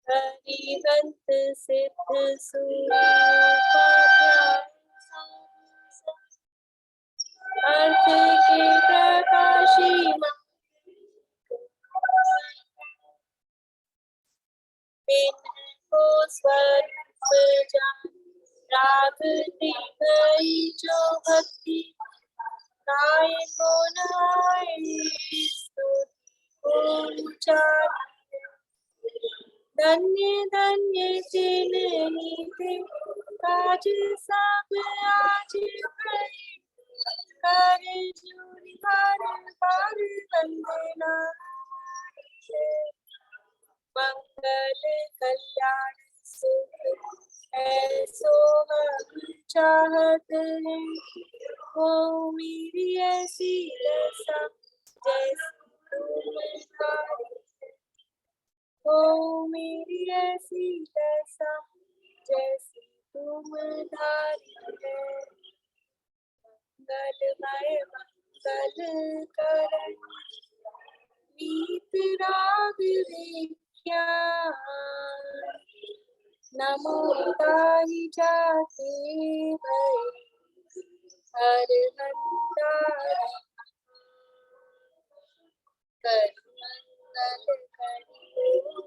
हरिहंत सिद्ध सूर्योपाध्याय अर्थ के प्रकाशी को स्वरूप जान प्राकृति गई जो भक्ति गाय को नाय धन्य धन्य जिन्हीं काज सब आज कर जुरि बार बार वंदना मंगल कल्याण सुख ऐसो हम चाहत है वो मेरी ऐसी दशा जैसी तुम्हारी ओ मेरी ऐसी दशा जैसी तुम्हारी है मंगलमय मंगल करण नीत राग विख्यान नमो ताहि जाते भई हर हंतारि कर मंगल करियो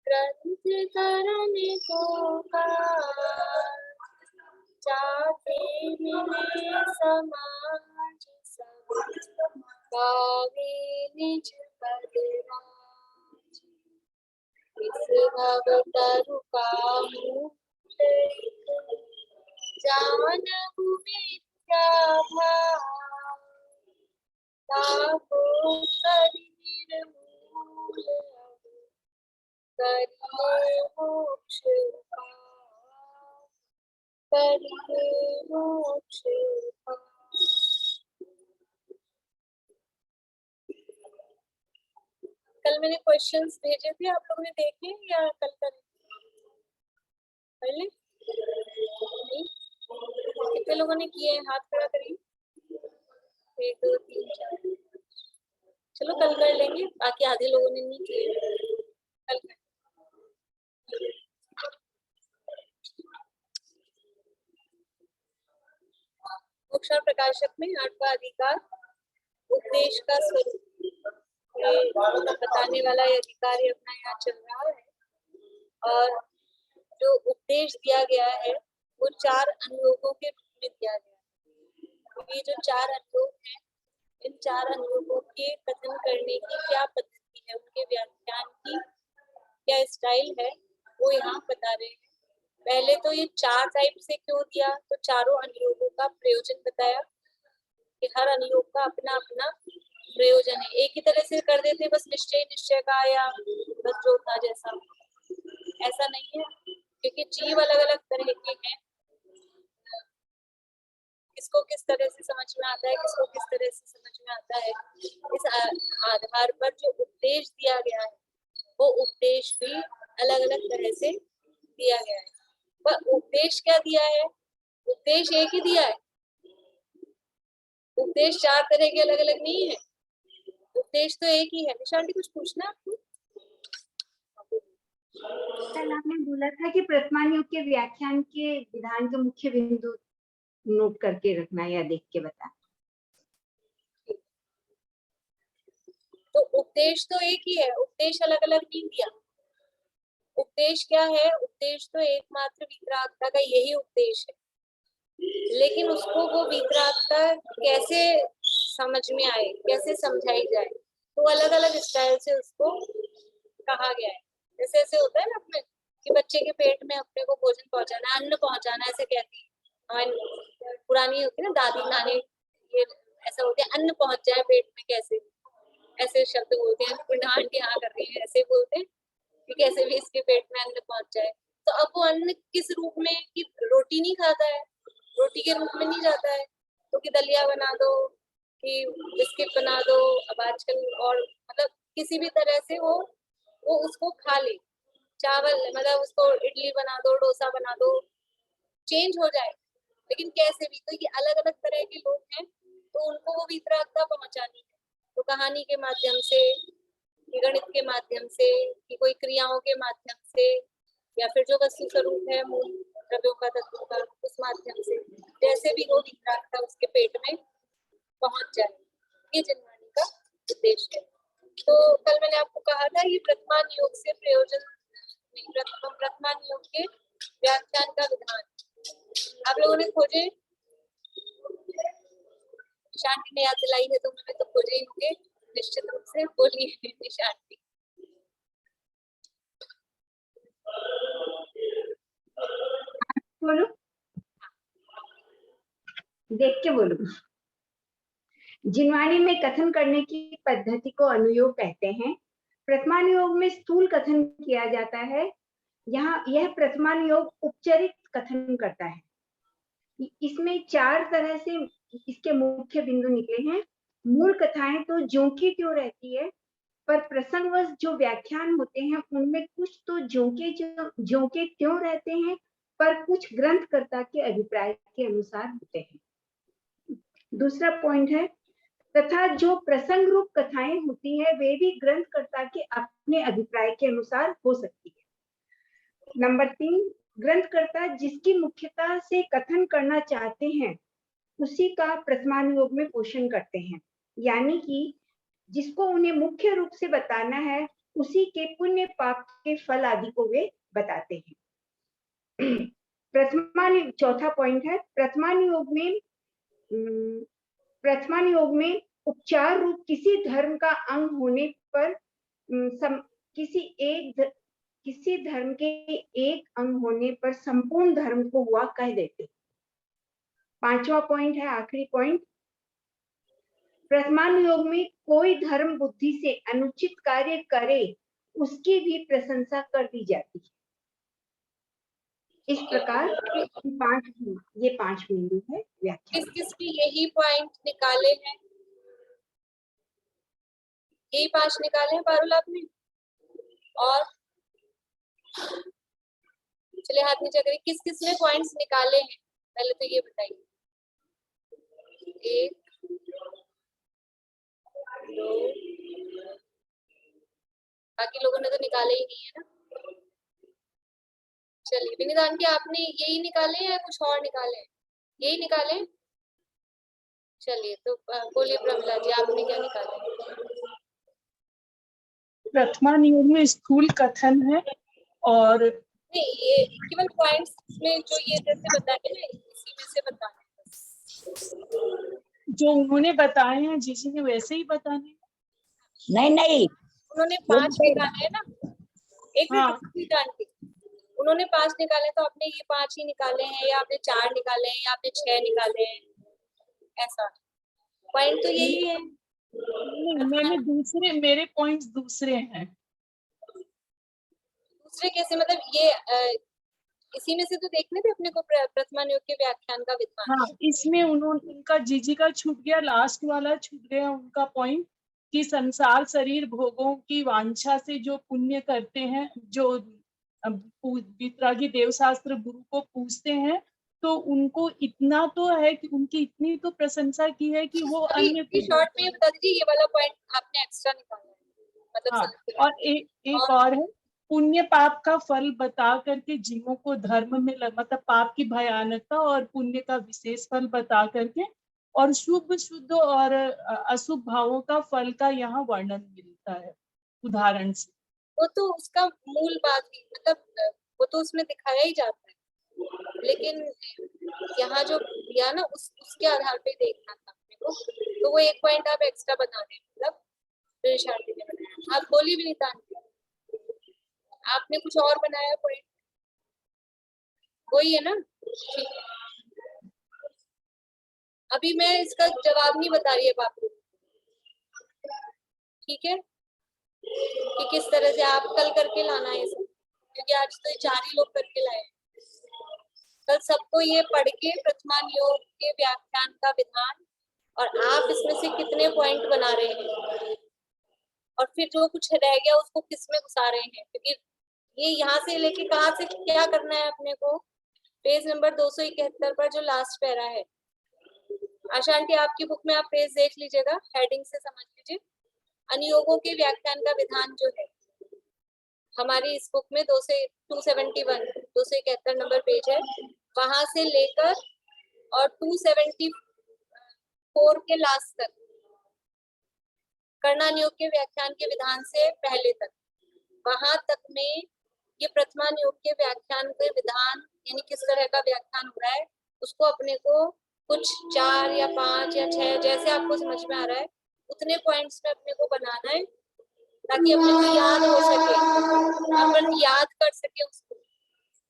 ग्रंथ करण को जाते मिले समाज सब गावे निज पद राज इस भव तरु काहू जानहु विद्या भाव ताको करि निर्मूल करिए मोक्ष करिए मोक्ष कल मैंने क्वेश्चंस भेजे थे, आप लोगों ने देखे या कल करें? पहले कितने लोगों ने किए? हाथ खड़ा करिए। 1 2 3 4 चलो कल कर लेंगे, बाकी आधे लोगों ने नहीं किए, कल कर। मोक्षार्थ प्रकाशक में 8वां अधिकार उपदेश का स्वरूप बताने वाला ये अधिकारी अपना यहाँ चल रहा है। और जो उपदेश दिया गया है वो 4 अनुयोगों के रूप में दिया गया है। ये जो 4 अनुयोग हैं, इन 4 अनुयोगों के कथन करने की क्या पद्धति है, उनके व्याख्यान की क्या स्टाइल है, वो यहाँ बता रहे हैं। पहले तो ये 4 टाइप से क्यों दिया, तो चारों अनुयोगों का प्रयोजन बताया कि हर अनुयोग का अपना अपना प्रयोजन है। एक ही तरह से कर देते बस निश्चय का या बस जो था जैसा, ऐसा नहीं है, क्योंकि जीव अलग अलग तरह के हैं। किसको किस तरह से समझ में आता है, किसको किस तरह से समझ में आता है, इस आधार पर जो उपदेश दिया गया है वो उपदेश भी अलग अलग तरह से दिया गया है। पर उपदेश क्या दिया है? उपदेश एक ही दिया है, उपदेश 4 तरह के अलग अलग नहीं है, उपदेश तो एक ही है। निशांती कुछ पूछना आपको? कल आपने बोला था कि वर्तमान युग के व्याख्यान के विधान के मुख्य बिंदु नोट करके रखना या देख के बताना। तो उपदेश तो एक ही है, उपदेश अलग अलग नहीं दिया। उपदेश क्या है? उपदेश तो एकमात्र वितरागता का यही उपदेश है, लेकिन उसको वो वितरागता कैसे समझ में आए, कैसे समझाई जाए, तो अलग अलग स्टाइल से उसको कहा गया है। जैसे ऐसे होता है ना अपने कि बच्चे के पेट में अपने को भोजन पहुंचाना, अन्न पहुंचाना, ऐसे कहती है हमारी पुरानी होती है ना दादी नानी, ये ऐसा होता है अन्न पहुंच जाए पेट में, कैसे ऐसे शब्द बोलते हैं। आंटी हाँ कर रही है, ऐसे बोलते हैं कि कैसे भी इसके पेट में अन्न पहुंच जाए। तो अब वो अन्न किस रूप में, कि रोटी नहीं खाता है, रोटी के रूप में नहीं जाता है, तो कि दलिया बना दो, कि बिस्किट बना दो, अब आजकल और मतलब किसी भी तरह से वो उसको खा ले। चावल मतलब उसको इडली बना दो, डोसा बना दो, चेंज हो जाए, लेकिन कैसे भी। तो ये अलग अलग तरह के लोग हैं, तो उनको वो वितरागता पहुंचानी है। तो कहानी के माध्यम से, कि गणित के माध्यम से, कि कोई क्रियाओं के माध्यम से, या फिर जो वस्तु स्वरूप है मूल द्रव्यों का, तत्वों का, उस माध्यम से जैसे भी वो वितरागता उसके पेट में पहुंच जाए, ये जिनवाणी का उद्देश्य है। तो कल मैंने आपको कहा था ये प्रथमान योग से प्रयोजन नहीं, प्रथमान योग के व्याख्यान का विधान आप लोगों ने खोजे, शांति ने याद दिलाई है तो मैंने तो खोजे ही होंगे निश्चित रूप से। बोलिए शांति। बोलो, देख के बोलो। जिनवाणी में कथन करने की पद्धति को अनुयोग कहते हैं। प्रथमानुयोग में स्थूल कथन किया जाता है। यहाँ यह प्रथमानुयोग उपचारित कथन करता है। इसमें 4 तरह से इसके मुख्य बिंदु निकले हैं। मूल कथाएं तो ज्यों की त्यों रहती है, पर प्रसंगवश जो व्याख्यान होते हैं उनमें कुछ तो ज्यों के त्यों रहते हैं, पर कुछ ग्रंथकर्ता के अभिप्राय के अनुसार होते हैं। दूसरा पॉइंट है, तथा जो प्रसंग रूप कथाएं होती है वे भी ग्रंथकर्ता के अपने अभिप्राय के अनुसार हो सकती है। नंबर 3, ग्रंथकर्ता जिसकी मुख्यता से कथन करना चाहते हैं उसी का प्रथमानुयोग में पोषण करते हैं, यानी कि जिसको उन्हें मुख्य रूप से बताना है उसी के पुण्य पाप के फल आदि को वे बताते हैं। चौथा पॉइंट है, प्रथमानुयोग में उपचार रूप किसी धर्म का अंग होने पर किसी धर्म के एक अंग होने पर संपूर्ण धर्म को हुआ कह देते। 5वां पॉइंट है, आखिरी पॉइंट, प्रथमानुयोग में कोई धर्म बुद्धि से अनुचित कार्य करे उसकी भी प्रशंसा कर दी जाती है। इस प्रकार ये 5 बिंदु है व्याख्या। किस किस भी यही पॉइंट निकाले हैं? यही 5 निकाले हैं पारुल आपने? और चलिए हाथ नीचे करिए, किस किस ने पॉइंट्स निकाले हैं पहले तो ये बताइए। 1 2, बाकी लोगों ने तो निकाले ही नहीं है ना। चलिए विनिधान की आपने यही निकाले या कुछ और निकाले? यही निकाले। चलिए तो बोलिए प्रमिला जी, आपने क्या निकाले? प्रथमानुयोग में स्थूल कथन है और नहीं, ये केवल पॉइंट्स में जो ये जैसे बताए ना इसी में से बताना है। जो उन्होंने बताए हैं जीजी ने वैसे ही बताने। नहीं उन्होंने 5 निकाले हैं ना। एक हाँ। मिनट जानती, उन्होंने 5 निकाले तो आपने ये 5 ही निकाले हैं या आपने 4 निकाले हैं या आपने 6 निकाले हैं? ऐसा पॉइंट तो यही है। मैंने मेरे पॉइंट्स दूसरे हैं। दूसरे कैसे, मतलब ये इसी में से तो देखने थे अपने को प्रथमानुयोग के व्याख्यान का विधान। हाँ, इसमें उनका जीजी का छूट गया, लास्ट वाला छूट गया उनका पॉइंट कि संसार शरीर भोगों की वांछा से जो पुण्य करते हैं, जो वितरागी देवशास्त्र गुरु को पूछते हैं, तो उनको इतना तो है कि उनकी इतनी तो प्रशंसा की है कि वो अन्य शॉर्ट में बता दीजिए, ये वाला पॉइंट आपने एक्स्ट्रा निकाला है मतलब। हाँ, और एक और है, पुण्य पाप का फल बता करके जीवों को धर्म में मतलब पाप की भयानकता और पुण्य का विशेष फल बता करके, और शुभ शुद्ध और अशुभ भावों का फल का यहाँ वर्णन मिलता है उदाहरण से। वो तो उसका मूल बात ही, मतलब वो तो उसमें दिखाया ही जाता है, लेकिन यहाँ जो दिया ना उसके आधार पे देखना था अपने को, तो वो एक पॉइंट आप एक्स्ट्रा बता दें, मतलब शांति ने बनाया। आप बोलिए भी नहीं, आपने कुछ और बनाया पॉइंट, वही है ना? अभी मैं इसका जवाब नहीं बता रही है बापू, ठीक है, कि किस तरह से आप कल करके लाना है सब, क्योंकि आज तो 4 ही लोग करके लाए हैं। कल सबको ये पढ़ के प्रथमानुयोग के व्याख्यान का विधान और आप इसमें से कितने पॉइंट बना रहे हैं और फिर जो कुछ रह गया उसको किस में घुसा रहे हैं, क्योंकि ये यहाँ से लेके कहाँ से क्या करना है अपने को। पेज नंबर 271 पर जो लास्ट पैरा है, आशा आंटी आपकी बुक में आप पेज देख लीजिएगा, हेडिंग से समझ लीजिए। अनुयोगों के व्याख्यान का विधान जो है हमारी इस बुक में 271 नंबर पेज है, वहां से लेकर और 274 के लास्ट तक कर्णानुयोग के व्याख्यान के विधान से पहले तक, वहां तक में ये प्रथमानुयोग के व्याख्यान के विधान यानी किस तरह का व्याख्यान हो रहा है उसको अपने को कुछ 4 या 5 या 6 जैसे आपको समझ में आ रहा है उतने पॉइंट्स में अपने को बनाना है ताकि अपने को याद हो सके, अपन याद कर सके उसको।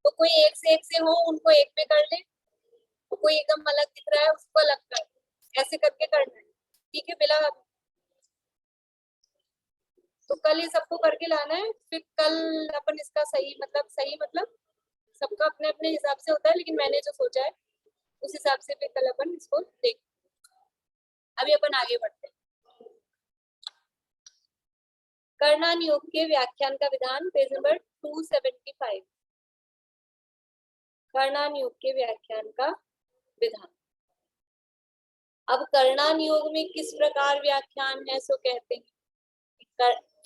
तो कोई एक से हो उनको एक में कर ले, तो कोई एकदम अलग दिख रहा है उसको अलग कर, ऐसे करके करना है, ठीक है बिला। तो कल ये सबको करके लाना है, फिर कल अपन इसका सही मतलब सबका अपने अपने हिसाब से होता है, लेकिन मैंने जो सोचा है उस हिसाब से फिर कल अपन इसको देख। अभी अपन आगे बढ़ते हैं। कर्णानुयोग के व्याख्यान का विधान, पेज नंबर 275। कर्णानुयोग के व्याख्यान का विधान। अब कर्णानुयोग में किस प्रकार व्याख्यान है सो कहते हैं।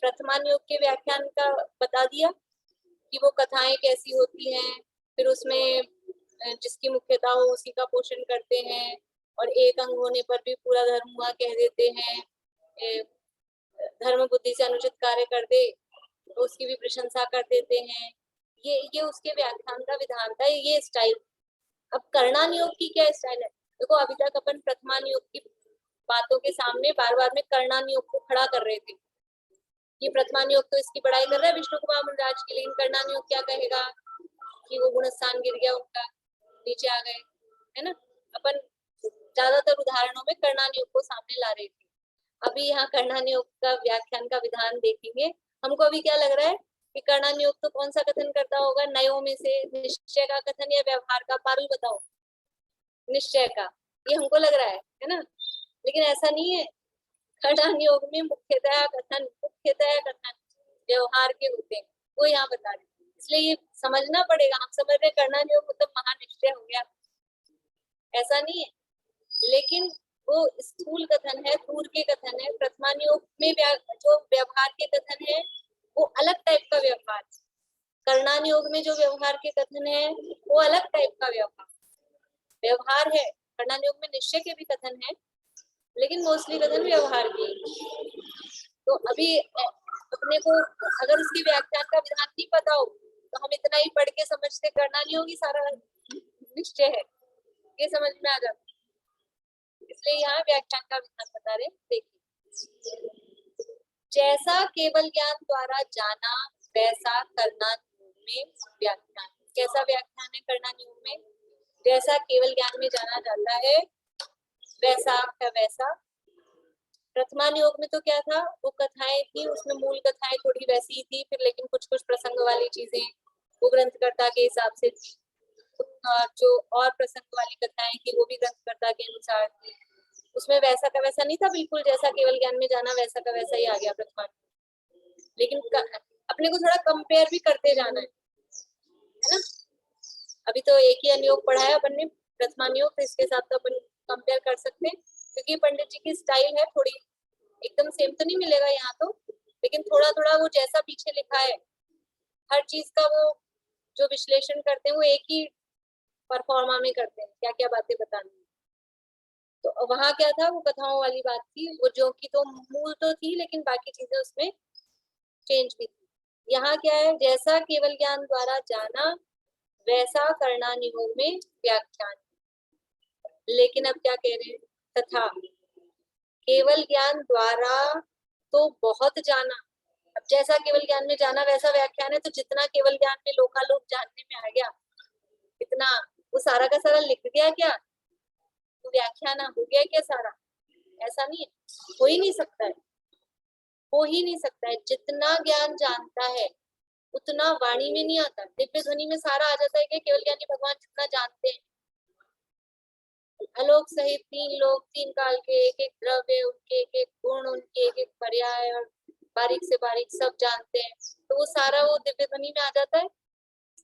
प्रथमानुयोग के व्याख्यान का बता दिया कि वो कथाएं कैसी होती हैं, फिर उसमें जिसकी मुख्यता हो उसी का पोषण करते हैं, और एक अंग होने पर भी पूरा धर्म हुआ कह देते हैं, धर्म बुद्धि से अनुचित कार्य कर दे तो उसकी भी प्रशंसा कर देते हैं। ये उसके व्याख्यान का विधान था, ये स्टाइल। अब कर्णानुयोग की क्या स्टाइल है, देखो अभी तक अपन प्रथमानुयोग की बातों के सामने बार बार में कर्णानुयोग को खड़ा कर रहे थे। ये प्रथमानुयोग तो इसकी बड़ाई कर रहा है विष्णु कुमार मुनिराज की, लेकिन कर्णानुयोग क्या कहेगा कि वो गुणस्थान गिर गया उनका, नीचे आ गए, है ना। अपन ज्यादातर उदाहरणों में कर्णानुयोग को सामने ला रहे थे। अभी यहाँ कर्णानुयोग का व्याख्यान का विधान देखेंगे। हमको अभी क्या लग रहा है कि कर्णानुयोग तो कौन सा कथन करता होगा नयों में से, निश्चय का कथन या व्यवहार का। पारुल बताओ। निश्चय का, ये हमको लग रहा है ना, लेकिन ऐसा नहीं है। कर्णानुयोग में मुख्यतः कथन व्यवहार के होते हैं, वो यहाँ बता रहे, इसलिए ये समझना पड़ेगा। हम समझ रहे कर्णानुयोग मतलब महानिश्चय हो गया, ऐसा नहीं है, लेकिन वो स्थूल कथन है, दूर के कथन है। प्रथमानुयोग में जो व्यवहार के कथन है वो अलग टाइप का व्यवहार, कर्णानुयोग में जो व्यवहार के कथन है वो अलग टाइप का व्यवहार है। कर्णानुयोग में निश्चय के भी कथन है, लेकिन मोस्टली कथन व्यवहार के। तो अभी अपने को अगर उसकी व्याख्यान का विधान नहीं पता हो तो हम इतना ही पढ़ के समझते कर्णानुयोग ही सारा निश्चय है, ये समझ में आ जाता। इसलिए यहाँ व्याख्यान का विधान बता रहे। देखिए, जैसा केवल ज्ञान द्वारा जाना वैसा कर्णानुयोग में व्याख्यान। कैसा व्याख्यान है कर्णानुयोग में? जैसा केवल ज्ञान में जाना जाता है वैसा का वैसा। प्रथमानुयोग में तो क्या था, वो कथाएं थी, उसमें मूल कथाएं थोड़ी वैसी ही थी, फिर लेकिन कुछ कुछ प्रसंग वाली चीजें वो ग्रंथकर्ता के हिसाब से थी, जो और प्रसंग वाली कथाएं थी वो भी ग्रंथकर्ता के अनुसार थी। उसमें वैसा का वैसा नहीं था बिल्कुल, जैसा केवल ज्ञान में जाना वैसा का वैसा ही आ गया प्रथमानुयोग। लेकिन अपने को थोड़ा कंपेयर भी करते जाना है ना। अभी तो एक ही अनुयोग पढ़ा है अपन ने, प्रथमानुयोग, तो इसके साथ तो अपन कंपेयर कर सकते हैं, क्योंकि पंडित जी की स्टाइल है थोड़ी, एकदम सेम तो नहीं मिलेगा यहाँ तो, लेकिन थोड़ा थोड़ा वो जैसा पीछे लिखा है हर चीज का वो जो विश्लेषण करते हैं वो एक ही परफॉर्मा में करते हैं, क्या क्या बातें बतानी। तो वहां क्या था, वो कथाओं वाली बात थी, वो जो कि तो मूल तो थी, लेकिन बाकी चीजें उसमें चेंज भी थी। यहाँ क्या है, जैसा केवल ज्ञान द्वारा जाना वैसा कर्णानुयोग में व्याख्यान। लेकिन अब क्या कह रहे हैं, तथा केवल ज्ञान द्वारा तो बहुत जाना। अब जैसा केवल ज्ञान में जाना वैसा व्याख्यान है, तो जितना केवल ज्ञान में लोकालोक जानने में आ गया इतना वो सारा का सारा लिख दिया क्या, तो व्याख्यान हो गया क्या सारा? ऐसा नहीं है, हो ही नहीं सकता है, हो ही नहीं सकता है। जितना ज्ञान जानता है उतना वाणी में नहीं आता। दिव्य ध्वनि में सारा आ जाता है कि केवल ज्ञानी भगवान जितना जानते हैं, आलोक सहित 3 लोक, 3 काल के, एक एक द्रव्य, उनके एक एक गुण, उनके एक एक पर्याय और बारीक से बारीक सब जानते हैं, तो वो सारा वो दिव्य ध्वनि में आ जाता है।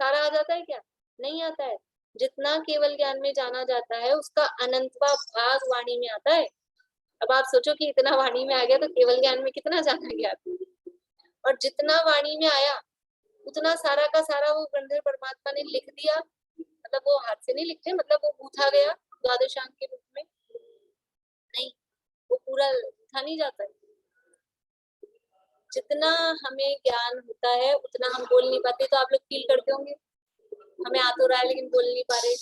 सारा आ जाता है क्या? नहीं आता है। जितना केवल ज्ञान में जाना जाता है उसका अनंतवा भाग वाणी में आता है। अब आप सोचो कि इतना वाणी में आ गया तो केवल ज्ञान में कितना जाना गया, और जितना वाणी में आया उतना सारा का सारा वो गंधर्व परमात्मा ने लिख दिया। मतलब वो हाथ से नहीं लिखते, मतलब वो गूंथा गया द्वादशांग के रूप में, नहीं, वो पूरा गूंथा नहीं जाता है। जितना हमें ज्ञान होता है उतना हम बोल नहीं पाते, तो आप लोग फील करते होंगे हमें आ तो रहा है लेकिन बोल नहीं पा रहे,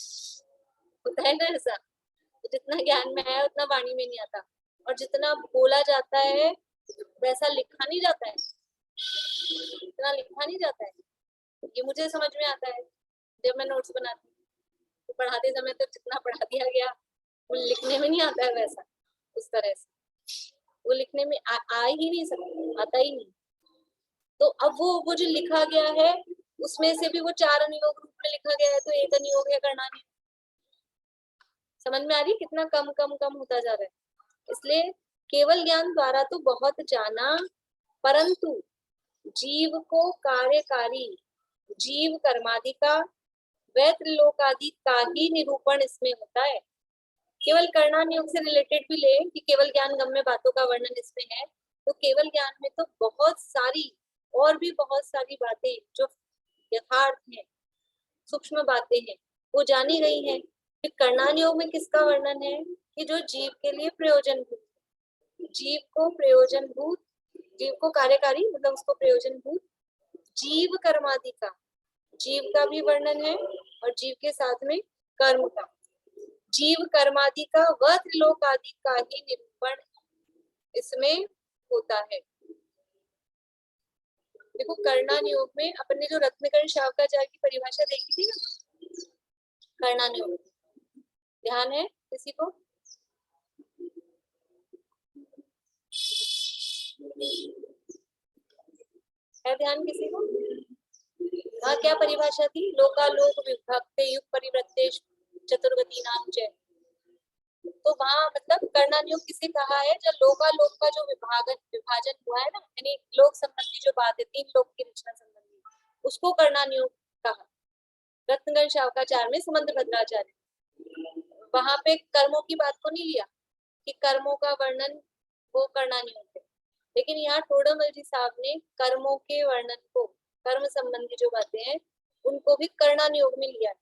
होता है ना ऐसा। तो जितना ज्ञान में है उतना वाणी में नहीं आता, और जितना बोला जाता है वैसा लिखा नहीं जाता है, इतना लिखा नहीं जाता है। ये मुझे समझ में आता है जब मैं नोट्स बनाती हूँ, तो पढ़ाते समय तो जितना पढ़ा दिया गया वो लिखने में नहीं आता है वैसा, उस तरह से वो लिखने में आ ही नहीं सकता, आता ही नहीं। तो अब वो जो लिखा गया है उसमें से भी वो 4 अनुयोग रूप में लिखा गया है, तो एक अनुयोग है कर्णानुयोग। समझ में आ रही कितना कम कम कम होता जा रहा है। इसलिए केवल ज्ञान द्वारा तो बहुत जाना, परंतु जीव को कार्यकारी, जीव कर्मादि का व त्रिलोकादि का ही निरूपण इसमें होता है। केवल कर्णानुयोग से रिलेटेड भी ले कि केवल ज्ञान गम्य बातों का वर्णन इसमें है, तो केवल ज्ञान में तो बहुत सारी और भी बहुत सारी बातें जो यथार्थ हैं, सूक्ष्म बातें हैं, वो जानी गई हैं। फिर कर्णानुयोग में किसका वर्णन है कि जो जीव के लिए प्रयोजनभूत, जीव को प्रयोजनभूत, जीव को कार्यकारी मतलब उसको प्रयोजनभूत जीव कर्मादि का, जीव का भी वर्णन है और जीव के साथ में कर्म का, जीव कर्मादि का व त्रिलोक आदि का ही निरूपण इसमें होता है। देखो कर्णानुयोग में अपन ने जो रत्नकर्ण शावकाचार्य की परिभाषा देखी थी ना, कर्णानुयोग ध्यान है किसी को? है ध्यान किसी को? हाँ, क्या परिभाषा थी? लोकालोक विभक्ते युग परिवृत्तेश चतुर्गति नाम जय। तो वहाँ मतलब कर्णानुयोग किसे कहा है? जब लोकालोक का जो विभाजन हुआ है ना, यानी लोक संबंधी जो बात है, 3 लोक की रचना संबंधी, उसको कर्णानुयोग कहा। रत्नकर्ण शावकाचार्य में सुमंत भद्राचार्य, वहां पे कर्मों की बात को नहीं लिया कि कर्मों का वर्णन वो कर्णानुयोग है, लेकिन यहाँ टोडरमल जी साहब ने कर्मों के वर्णन को, कर्म संबंधी जो बातें हैं उनको भी कर्णानुयोग में लिया है,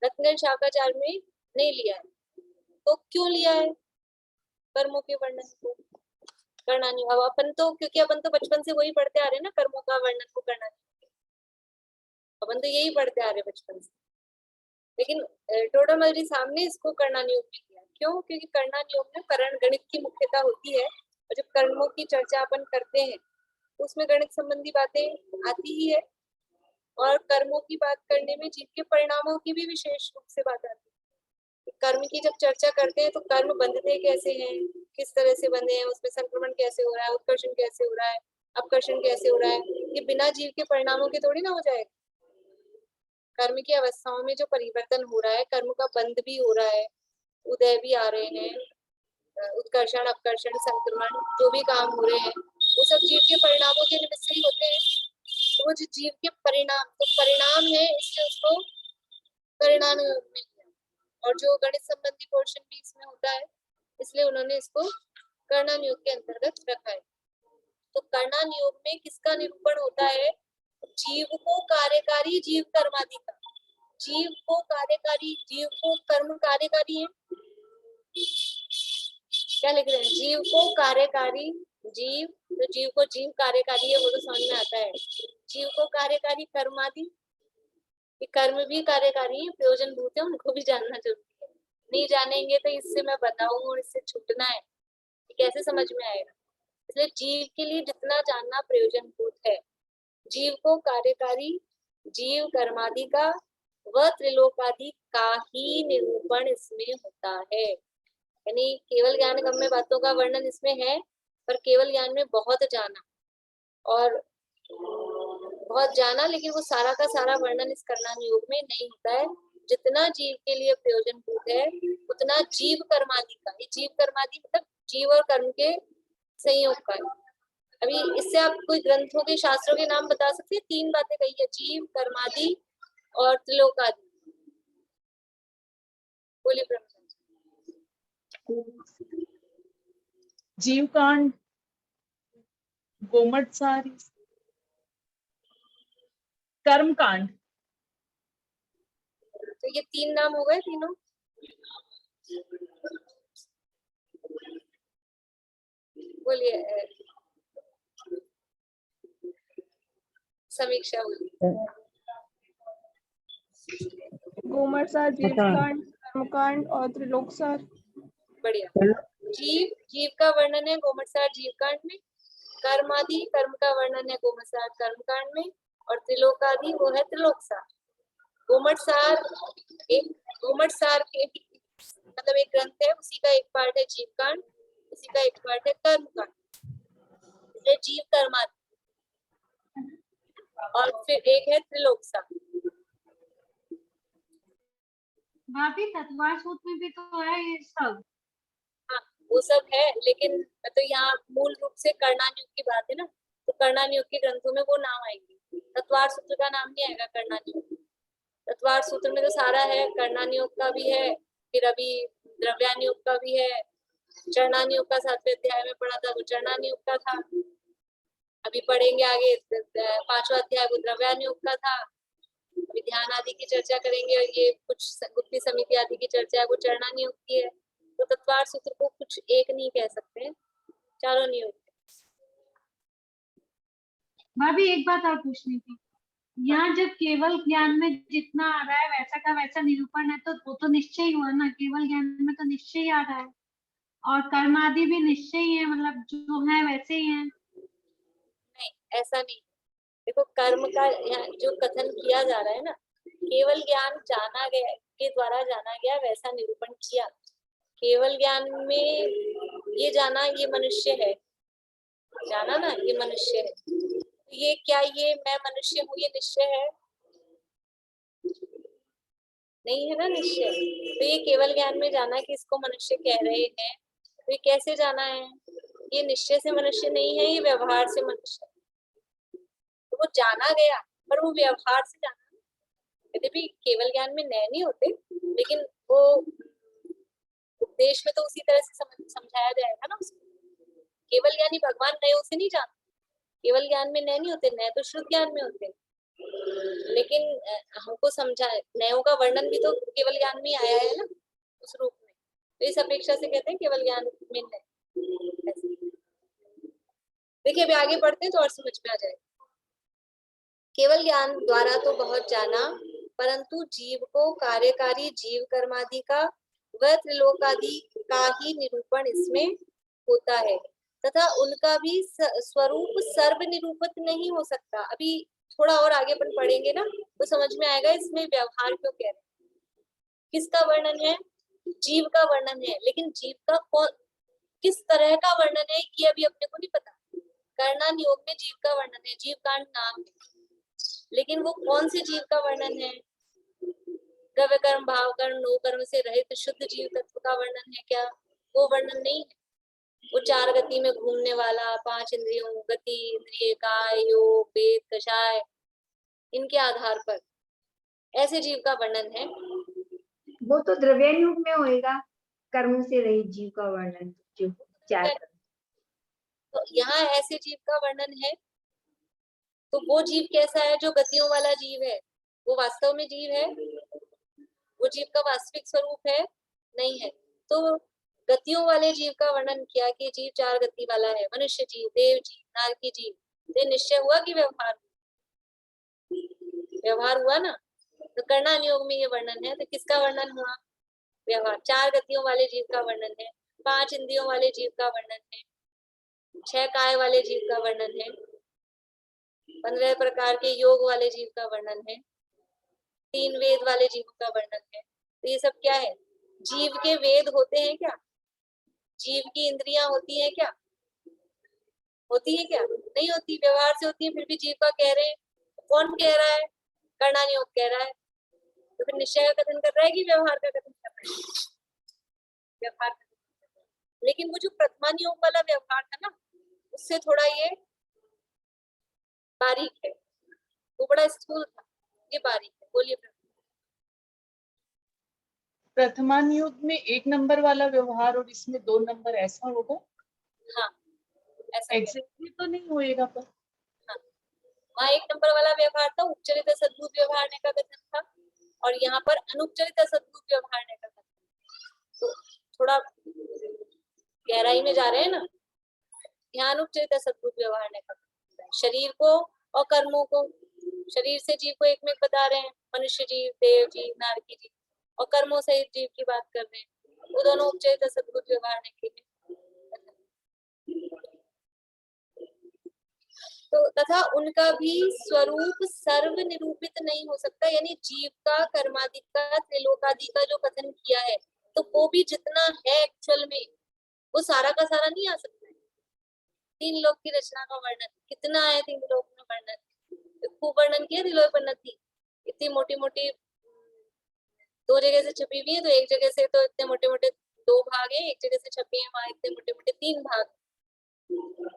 रत्नकर्ण शावकाचार्य में नहीं लिया है। तो क्यों लिया है कर्मों के वर्णन को कर्णानुयोग? अब अपन तो, क्योंकि अपन तो बचपन से वही पढ़ते आ रहे हैं ना, कर्मों का वर्णन को कर्णानुयोग, अपन तो यही पढ़ते आ रहे हैं बचपन से। लेकिन टोडरमल जी सामने इसको कर्णानुयोग में लिया। क्यों? क्योंकि कर्णानुयोग में करण गणित की मुख्यता होती है, और जब कर्मों की चर्चा अपन करते हैं तो उसमें गणित संबंधी बातें आती ही है, और कर्मों की बात करने में जीव के परिणामों की भी विशेष रूप से बात आती है। कर्म की जब चर्चा करते हैं तो कर्म बंधते कैसे हैं, किस तरह से बंधे हैं, उसमें संक्रमण कैसे हो रहा है, उत्कर्षण कैसे हो रहा है, अपकर्षण कैसे हो रहा है, ये बिना जीव के परिणामों के थोड़ी ना हो जाएगा। कर्म की अवस्थाओं में जो परिवर्तन हो रहा है, कर्म का बंध भी हो रहा है, उदय भी आ रहे हैं, उत्कर्षण अपकर्षण संक्रमण जो भी काम हो रहे हैं वो सब जीव के परिणामों के निमित्त से ही होते हैं। तो वो जो जीव के परिणाम, तो परिणाम है, इसलिए उसको कर्णानुयोग में लिया, और जो गणित संबंधी पोर्शन भी इसमें होता है इसलिए उन्होंने इसको कर्णानुयोग के अंतर्गत रखा है। तो कर्णानुयोग में किसका निरूपण होता है? जीव को कार्यकारी, जीव कर्मादि का, जीव को कार्यकारी, जीव को कर्म कार्यकारी है, क्या लिख रहे हैं? जीव को कार्यकारी, जीव, तो जीव को जीव कार्यकारी है वो तो समझ में आता है। जीव को कार्यकारी कर्मादि, ये कर्म भी कार्यकारी है, प्रयोजन भूत है, उनको भी जानना जरूरी है। नहीं जानेंगे तो इससे मैं बताऊं और इससे छूटना है, कैसे समझ में आएगा? इसलिए जीव के लिए जितना जानना प्रयोजन भूत है। जीव को कार्यकारी, जीव कर्मादि का व त्रिलोकादि का ही निरूपण इसमें होता है। यानी केवल ज्ञान गम्य बातों का वर्णन इसमें है, पर केवल ज्ञान में बहुत जाना, और बहुत जाना, लेकिन वो सारा का सारा वर्णन इस कर्णानुयोग में नहीं होता है। जितना जीव के लिए प्रयोजन भूत है उतना जीव कर्मादि का, ये जीव कर्मादि मतलब जीव और कर्म के संयोग का है। अभी इससे आप कोई ग्रंथों के, शास्त्रों के नाम बता सकते हैं? 3 बातें कही है, जीव कर्मादि और त्रिलोकादि। बोलिए ब्रह्म। जीव कांड, गोमट सारी, कर्म कांड। तो ये 3 नाम हो गए तीनों। बोलिए समीक्षा बोलिए। गोमट सार, जीवकांड, कर्मकांड और त्रिलोक सार। बढ़िया। जीव का वर्णन है गोमटसार जीवकांड में, कर्म आदि कर्म का वर्णन है गोमटसार कर्मकांड में, और त्रिलोक आदि वो है त्रिलोकसार। गोमटसार के मतलब एक ग्रंथ है, उसी का एक पार्ट है जीवकांड, उसी का एक पार्ट है कर्मकांड, जीव कर्मादि, और फिर एक है त्रिलोकसार। भाभी तत्वार सूत्र में भी तो है ये सब। हाँ वो सब है, लेकिन तो यहाँ मूल रूप से कर्णानियुग की बात है ना, तो कर्णानियुग के ग्रंथों में वो नाम आएंगे, तत्वार सूत्र का नाम नहीं आएगा कर्णानियुग। तत्वार सूत्र में तो सारा है, कर्णानियुग का भी है, फिर अभी द्रव्यानियुग का भी है, चरणानियुग का 7वें अध्याय में पढ़ा था, वो चरणानियुग का था। अभी पढ़ेंगे आगे 5वां अध्याय वो द्रव्यानियुग का था। अभी ध्यान आदि की चर्चा करेंगे, और ये कुछ गुप्ती समिति आदि की चर्चा है वो चरणानियुग की है। तो तत्वार सूत्र को कुछ एक नहीं कह सकते हैं, चारों नियुग। भाभी एक बात और पूछनी थी, यहाँ जब केवल ज्ञान में जितना आ रहा है वैसा का वैसा निरूपण है, तो वो तो निश्चय ही हुआ ना, केवल ज्ञान में तो निश्चय ही आ रहा है, और कर्म आदि भी निश्चय ही है, मतलब जो है वैसे ही है। नहीं ऐसा नहीं, देखो कर्म का यहाँ जो कथन किया जा रहा है ना, केवल ज्ञान जाना गया के द्वारा जाना गया वैसा निरूपण किया। केवल ज्ञान में ये जाना ये मनुष्य है, जाना ना ये मनुष्य है, ये क्या ये मैं मनुष्य हूँ ये निश्चय है? नहीं है ना निश्चय। तो ये केवल ज्ञान में जाना कि इसको मनुष्य कह रहे हैं, तो ये कैसे जाना है? ये निश्चय से मनुष्य नहीं है, ये व्यवहार से मनुष्य है। तो वो जाना गया, पर वो व्यवहार से जाना। यद्यपि केवल ज्ञान में नए नहीं होते, लेकिन वो उपदेश में तो उसी तरह से समझाया जाएगा ना उसको। केवल ज्ञानी भगवान नयों से नहीं जानते, केवल ज्ञान में नए नहीं होते, नए तो शुद्ध ज्ञान में होते हैं। लेकिन हमको समझा नयों का वर्णन भी तो केवल ज्ञान में आया है ना उस रूप में, तो इस अपेक्षा से कहते हैं केवल ज्ञान में नए। देखिए अभी आगे बढ़ते हैं तो और समझ में आ जाएगा। केवल ज्ञान द्वारा तो बहुत जाना, परंतु जीव को कार्यकारी जीव कर्मादि का व त्रिलोकादि का ही निरूपण इसमें होता है, तथा उनका भी स्वरूप सर्व निरूपित नहीं हो सकता। अभी थोड़ा और आगे अपन पढ़ेंगे ना तो समझ में आएगा इसमें व्यवहार क्यों कह रहे हैं। किसका वर्णन है? जीव का वर्णन है, लेकिन जीव का कौन किस तरह का वर्णन है ये अभी अपने को नहीं पता। कर्णानियोग में जीव का वर्णन है, जीव कांड नाम है, लेकिन वो कौन से जीव का वर्णन है? द्रव्य कर्म भाव कर्म नो कर्म से रहित शुद्ध जीव तत्व का वर्णन है क्या? वो वर्णन नहीं है। वो 4 गति में घूमने वाला, 5 इंद्रियों गति, इंद्रिय काय योग वेद कषाय, इनके आधार पर ऐसे जीव का वर्णन है। वो तो द्रव्यानुयोग में होएगा, कर्म से रहित जीव का वर्णन जो 4। तो यहाँ ऐसे जीव का वर्णन है, तो वो जीव कैसा है? जो गतियों वाला जीव है, वो वास्तव में जीव है? वो जीव का वास्तविक स्वरूप है? नहीं है। तो गतियों वाले जीव का वर्णन किया कि जीव 4 गति वाला है, मनुष्य जीव, देव जीव, नारकी जीव। तो निश्चय हुआ कि व्यवहार हुआ ना। तो कर्णानियोग में ये वर्णन है, तो किसका वर्णन हुआ? व्यवहार। 4 गतियों वाले जीव का वर्णन है, 5 इंद्रियों वाले जीव का वर्णन है, 6 काय वाले जीव का वर्णन है, 15 प्रकार के योग वाले जीव का वर्णन है, 3 वेद वाले जीव का वर्णन है। तो ये सब क्या है? जीव के वेद होते हैं क्या? जीव की इंद्रियां होती हैं क्या? होती है क्या? नहीं होती, व्यवहार से होती है, फिर भी जीव का कह रहे हैं। कौन कह रहा है? कर्णानियोग कह रहा है। तो फिर निश्चय का कथन कर रहा है कि व्यवहार का कथन कर रहा है? व्यवहार का। लेकिन वो जो प्रथमानियोग वाला व्यवहार था ना, उससे थोड़ा ये बारीक है, वो बड़ा स्थूल था, ये बारीक है। बोलिए। प्रथमानुयोग में 1 नंबर वाला व्यवहार और इसमें 2 नंबर, ऐसा होगा? हाँ ऐसा है। एग्जैक्टली तो नहीं होएगा पर। वहाँ 1 नंबर वाला व्यवहार था, उपचरित सद्भूत व्यवहारने का कथन था, और यहाँ पर अनुपचरित सद्भूत व्यवहारने का कथन। तो थोड़ा गहराई में जा रहे हैं ना। यहाँ अनुपचरित सद्भूत व्यवहारने का कथन है। शरीर को और कर्मों को, शरीर से जीव को एक में बता रहे हैं, मनुष्य जीव, देव जीव, नारकी जीव, और कर्मों सहित जीव की बात कर रहे हैं। वो दोनों उपचरित सद्भूत व्यवहारने के हैं। तो तथा उनका भी स्वरूप सर्व निरूपित नहीं हो सकता, यानी जीव का, कर्मादि का, त्रिलोकादि का जो कथन किया है, तो वो भी जितना है एक्चुअल में वो सारा का सारा नहीं आ सकता है। 3 लोक की रचना का वर्णन कितना है, 3 लोक में वर्णन, खूब वर्णन किया त्रिलोकपन्नति। इतनी मोटी मोटी 2 जगह से छपी हुई है, तो एक जगह से तो इतने मोटे मोटे 2 भाग है, एक जगह से छपी है वहां इतने मोटे मोटे 3 भाग।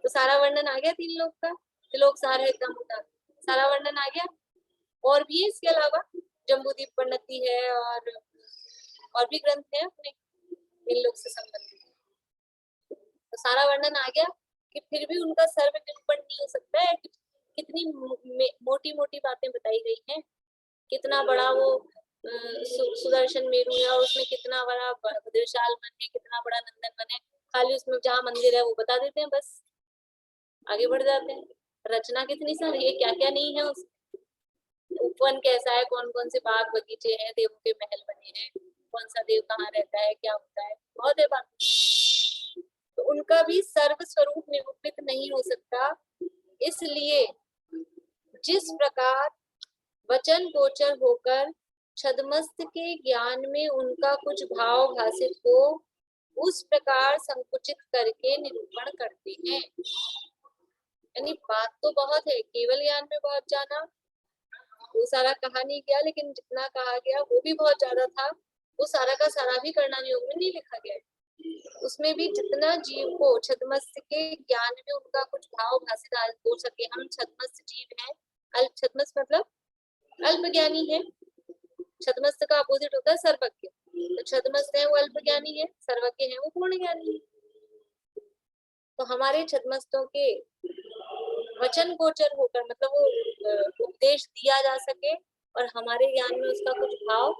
तो सारा वर्णन आ गया 3 लोक का, त्रिलोक सार है इतना मोटा, सारा वर्णन आ गया। और भी है इसके अलावा, जम्बूदीप पन्नति है, और भी ग्रंथ है अपने इन लोक से संबंधित। तो सारा वर्णन आ गया कि फिर भी उनका सर्व निरूपण नहीं हो सकता है। कितनी मोटी मोटी बातें बताई गई हैं, कितना बड़ा वो सुदर्शन मेरू है, और उसमें कितना बड़ा विशाल वन है, कितना बड़ा नंदन वन है। खाली उसमें जहाँ मंदिर है वो बता देते हैं, बस आगे बढ़ जाते हैं। रचना कितनी सारी है, क्या क्या नहीं है उसमें। उपवन कैसा है, कौन कौन से बाग बगीचे हैं, देवों के महल बने हैं, कौन सा देव कहाँ रहता है, क्या होता है, बहुत है बात। तो उनका भी सर्व स्वरूप निरूपित नहीं हो सकता, इसलिए जिस प्रकार वचन गोचर होकर छद्मस्त के ज्ञान में उनका कुछ भाव भाषित हो, उस प्रकार संकुचित करके निरूपण करते हैं। यानी बात तो बहुत है, केवल ज्ञान में बहुत जाना वो सारा कहा नहीं गया, लेकिन जितना कहा गया वो भी बहुत ज्यादा था। वो सारा का सारा भी कर्णानुयोग में नहीं लिखा गया है। उसमें भी जितना जीव को छद्मस्त के ज्ञान में उनका कुछ भाव भाषित हो सके। हम छद्मस्त जीव हैं, अल्प छद्मस्त मतलब अल्प ज्ञानी है। छद्मस्त का अपोजिट होता है सर्वज्ञ। तो छद्मस्त है वो अल्प ज्ञानी है, सर्वज्ञ है वो पूर्ण ज्ञानी है। तो हमारे छद्मस्तों के वचन गोचर होकर, मतलब वो उपदेश दिया जा सके और हमारे ज्ञान में उसका कुछ भाव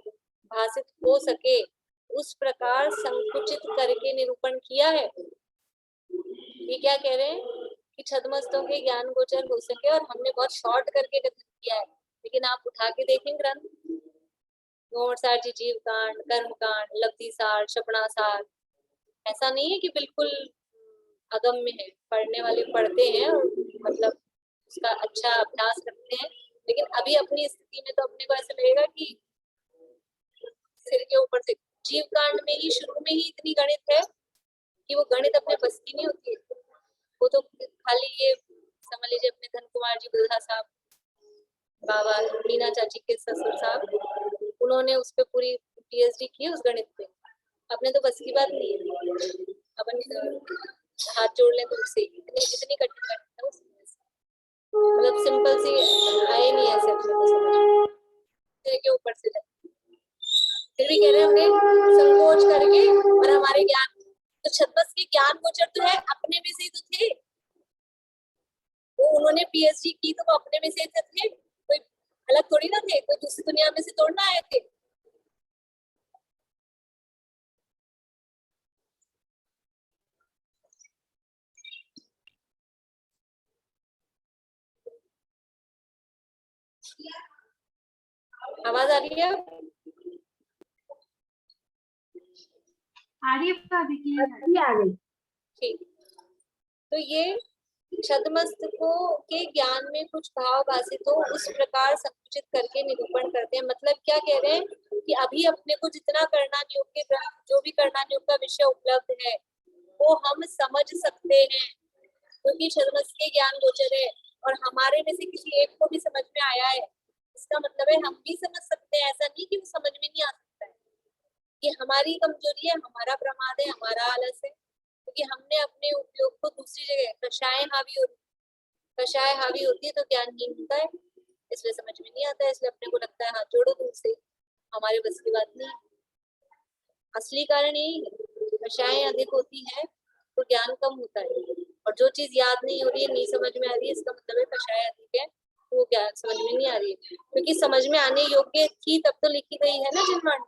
भाषित हो सके, उस प्रकार संकुचित करके निरूपण किया है। ये क्या कह रहे हैं कि छद्मस्तों के ज्ञान गोचर हो सके, और हमने बहुत शॉर्ट करके कथन किया है। लेकिन आप उठा के देखें ग्रंथ, गौड़सार जी जीव कांड, कर्म कांड, लब्धि सार, शपना सार, ऐसा नहीं है कि बिल्कुल अगम्य है। पढ़ने वाले पढ़ते हैं और मतलब उसका अच्छा अभ्यास करते हैं, लेकिन अभी अपनी स्थिति में तो अपने को ऐसा लगेगा कि सिर के ऊपर से। जीव कांड में ही शुरू में ही इतनी गणित है कि वो गणित अपने बस की नहीं होती है। वो तो खाली ये समझ लीजिए, अपने धन कुमार जी बोधा साहब, बाबा मीना चाची के ससुर साहब, उन्होंने उस पर पूरी पीएचडी की उस गणित पे। अपने तो बस की बात नहीं है, अपन हाथ जोड़ लें तो उससे इतनी कठिन गणित है उसमें, मतलब सिंपल सी आए नहीं ऐसे अपने को समझ के ऊपर से जाए। फिर भी कह रहे हैं हमने संकोच करके, और हमारे ज्ञान तो छद्मस्त के ज्ञान गोचर तो है, अपने में से ही तो थे वो। उन्होंने पीएचडी की तो वो अपने में से ही थे, कोई अलग थोड़ी ना थे, कोई दूसरी दुनिया में से तोड़ना आए थे। आवाज आ रही है? आ रही है भाभी की? आ गई। ठीक। तो ये छद्मस्त को के ज्ञान में कुछ भाव भाषित हो, उस प्रकार संकुचित करके निरूपण करते हैं। मतलब क्या कह रहे हैं कि अभी अपने को जितना कर्णानुयोग के ग्रंथ, जो भी कर्णानुयोग का विषय उपलब्ध है, वो हम समझ सकते हैं क्योंकि छद्मस्त के ज्ञान गोचर है, और हमारे में से किसी एक को भी समझ में आया है, इसका मतलब है हम भी समझ सकते हैं। ऐसा नहीं कि वो समझ में नहीं आ सकता है। ये हमारी कमजोरी है, हमारा प्रमाद है, हमारा आलस है, क्योंकि हमने अपने उपयोग को दूसरी जगह, कषाय हावी होती है तो ज्ञानहीन होता है, इसलिए समझ में नहीं आता है। इसलिए अपने को लगता है हाथ जोड़ो दूर से, हमारे बस की बात नहीं। असली कारण यही है, कक्षाएं अधिक होती है तो ज्ञान कम होता है, और जो चीज याद नहीं हो रही है, नहीं समझ में आ रही है, इसका मतलब है कक्षाएं अधिक है तो वो ज्ञान समझ में नहीं आ रही है, क्योंकि समझ में आने योग्य थी तब तो लिखी गई है ना जिनवाणी।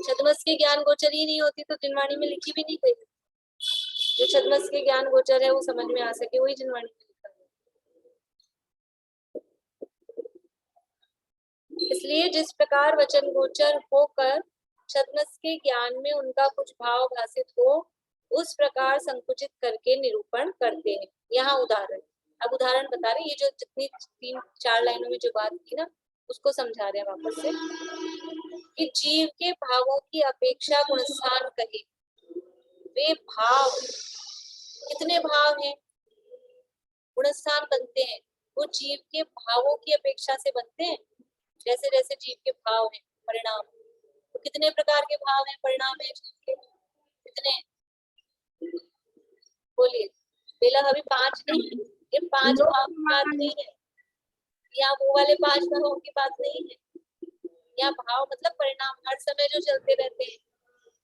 छद्मस के ज्ञान गोचर ही नहीं होती तो जिनवाणी में लिखी भी नहीं गई। जो छद्मस के ज्ञान गोचर है वो समझ में आ सके वही जिनवाणी में लिखा है। इसलिए जिस प्रकार वचन गोचर होकर छद्मस के ज्ञान में उनका कुछ भाव भाषित हो, उस प्रकार संकुचित करके निरूपण करते हैं। यहाँ उदाहरण, अब उदाहरण बता रहे, ये जो जितनी 3-4 लाइनों में जो बात की ना उसको समझा रहे हैं वापस से, कि जीव के भावों की अपेक्षा गुणस्थान कहे। वे भाव, कितने भाव हैं गुणस्थान बनते हैं, वो जीव के भावों की अपेक्षा से बनते हैं। जैसे जैसे जीव के भाव हैं, परिणाम, तो कितने प्रकार के भाव हैं, परिणाम है जीव के कितने, बोलिए। बेला अभी 5 नहीं, ये 5 भाव की बात नहीं है, या वो वाले 5 भावों की बात नहीं है, या भाव मतलब परिणाम हर समय जो चलते रहते हैं,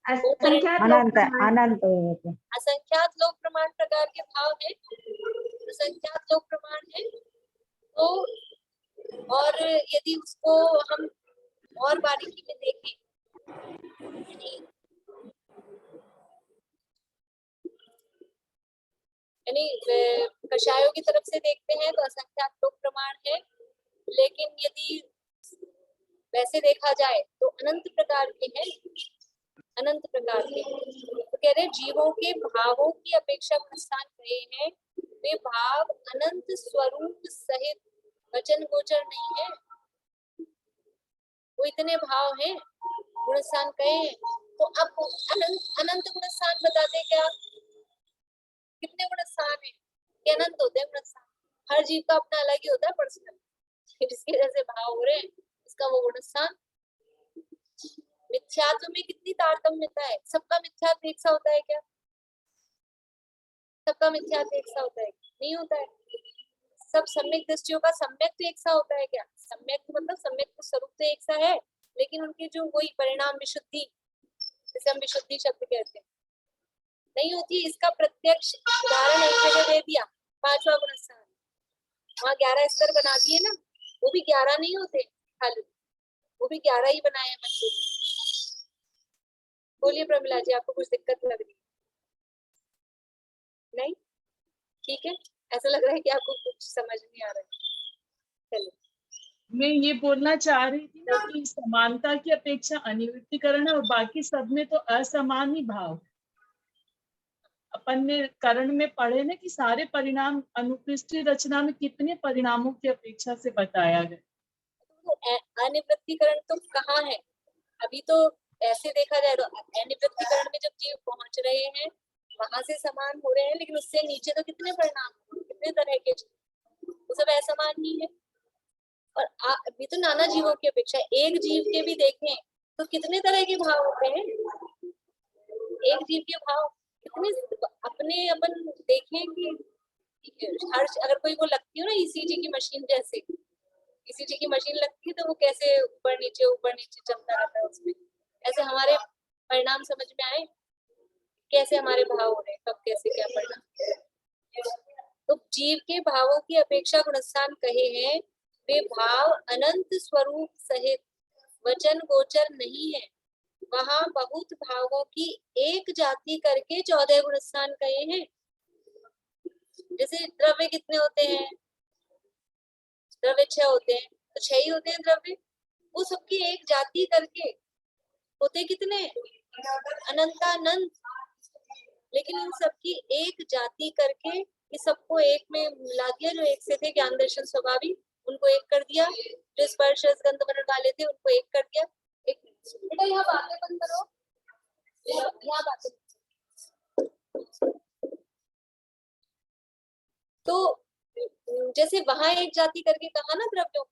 वो असंख्यात अनंत लोक अनंत होते. असंख्यात लोक प्रमाण प्रकार के भाव हैं, असंख्यात लोक प्रमाण है। तो और यदि उसको हम और बारीकी में देखें, यानी कषायों की तरफ से देखते हैं तो असंख्यात लोक प्रमाण है, लेकिन यदि वैसे देखा जाए तो अनंत प्रकार के हैं, अनंत प्रकार के। तो कह रहे जीवों के भावों की अपेक्षा गुणस्थान कहे हैं, वे भाव अनंत स्वरूप सहित वचन गोचर नहीं है। वो इतने भाव हैं, गुणस्थान कहे हैं। तो अब अनंत अनंत गुणस्थान बताते क्या, कितने गुणस्थान है, ये अनंत होते हैं गुणस्थान, हर जीव का अपना अलग ही होता है पर्सनल, जिसके जैसे भाव हो रहे हैं इसका वो गुणस्थान। मिथ्यात्व में कितनी तारतम्यता है, सबका मिथ्यात्व एक सा होता है क्या, सबका मिथ्यात्व एक सा होता है, नहीं होता है। सब सम्यक दृष्टियों का सम्यक तो एक सा होता है क्या, सम्यक मतलब सम्यक तो स्वरूप तो एक सा है, लेकिन उनके जो वही परिणाम विशुद्धि, जैसे हम विशुद्धि शब्द कहते हैं, नहीं होती। इसका प्रत्यक्ष उदाहरण एक जगह दे दिया, 5वां गुणस्थान, वहाँ 11 स्तर बना दिए ना, वो भी 11 नहीं होते खाली, वो भी 11 ही बनाए हैं बच्चे। बोलिए प्रमिला जी, आपको कुछ दिक्कत लग रही है? नहीं, ठीक है, ऐसा लग रहा है कि आपको कुछ समझ नहीं आ रहा है। चलिए, मैं ये बोलना चाह रही थी ना कि समानता की अपेक्षा अनिवृत्तीकरण है और बाकी सब में तो असमान ही भाव है। अपन ने करण में पढ़े ना कि सारे परिणाम अनुपृष्टि रचना में कितने परिणामों की अपेक्षा से बताया गया। तो अनिवृत्तीकरण तो कहाँ है अभी, तो ऐसे देखा जाए तो अनिवृत्तीकरण में जब जीव पहुंच रहे हैं वहां से समान हो रहे हैं, लेकिन उससे नीचे तो कितने परिणाम, कितने तरह के, वो सब असमान ही है। और अभी तो नाना जीवों की अपेक्षा एक जीव के भी देखें तो कितने तरह के भाव होते हैं, एक जीव के भाव कितने, अपने अपन देखें कि हर अगर कोई वो लगती हो ना ईसीजी की मशीन, जैसे ईसीजी की मशीन लगती है तो वो कैसे ऊपर नीचे चलता रहता है उसमें, ऐसे हमारे परिणाम समझ में आए, कैसे हमारे भाव हो रहे हैं, कब कैसे क्या परिणाम। तो जीव के भावों की अपेक्षा गुणस्थान कहे हैं, वे भाव अनंत स्वरूप सहित वचन गोचर नहीं है। वहां बहुत भावों की एक जाति करके 14 गुणस्थान कहे हैं। जैसे द्रव्य कितने होते हैं, द्रव्य 6 होते हैं, तो 6 ही होते हैं द्रव्य, वो सबकी एक जाति करके होते कितने, अनंतानंत, लेकिन इन सबकी एक जाति करके ये सबको एक में मिला दिया। जो एक से थे ज्ञान दर्शन स्वभावी, उनको एक कर दिया, जो स्पर्श गंध वर्ण वाले थे उनको एक कर दिया। एक बेटा यहाँ बातें बंद करो, यहाँ बातें। तो जैसे वहां एक जाति करके कहा ना द्रव्यों,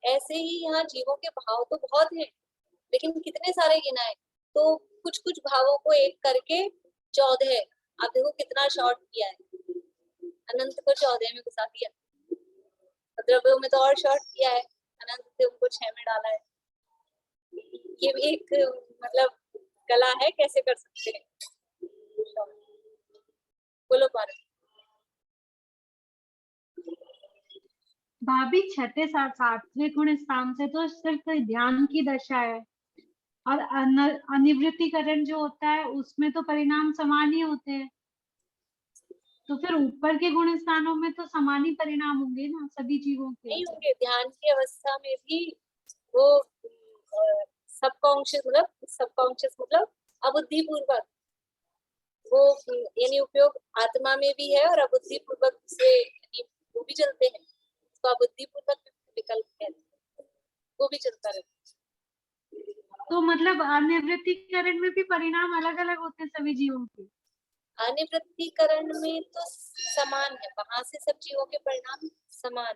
ऐसे ही यहाँ जीवों के भाव तो बहुत हैं, लेकिन कितने सारे गिनाए, तो कुछ कुछ भावों को एक करके 14 है। आप देखो कितना शॉर्ट किया है, अनंत को 14 में घुसा दिया, द्रव्यों में तो और शॉर्ट किया है, अनंत से उनको 6 में डाला है। ये भी एक मतलब कला है, कैसे कर सकते हैं। बोलो पारस। भाभी छठे सातवें गुण स्थान से तो सिर्फ ध्यान की दशा है, और अनिवृत्तिकरण जो होता है उसमें तो परिणाम समान ही होते हैं, तो फिर ऊपर के गुण स्थानों में तो समान ही परिणाम होंगे ना सभी जीवों के। नहीं होंगे, ध्यान की अवस्था में भी वो सबकॉन्शियस मतलब अबुद्धि पूर्वक वो यानी उपयोग आत्मा में भी है और अबुद्धि पूर्वक से वो भी चलते हैं, तो अबुद्धि पूर्वक विकल्प कहते हैं, वो भी चलता रहता है। तो मतलब अनिवृत्तिकरण में भी परिणाम अलग अलग होते हैं सभी जीवों के। अनिवृत्तिकरण में तो समान है, वहां से सब जीवों के परिणाम समान है,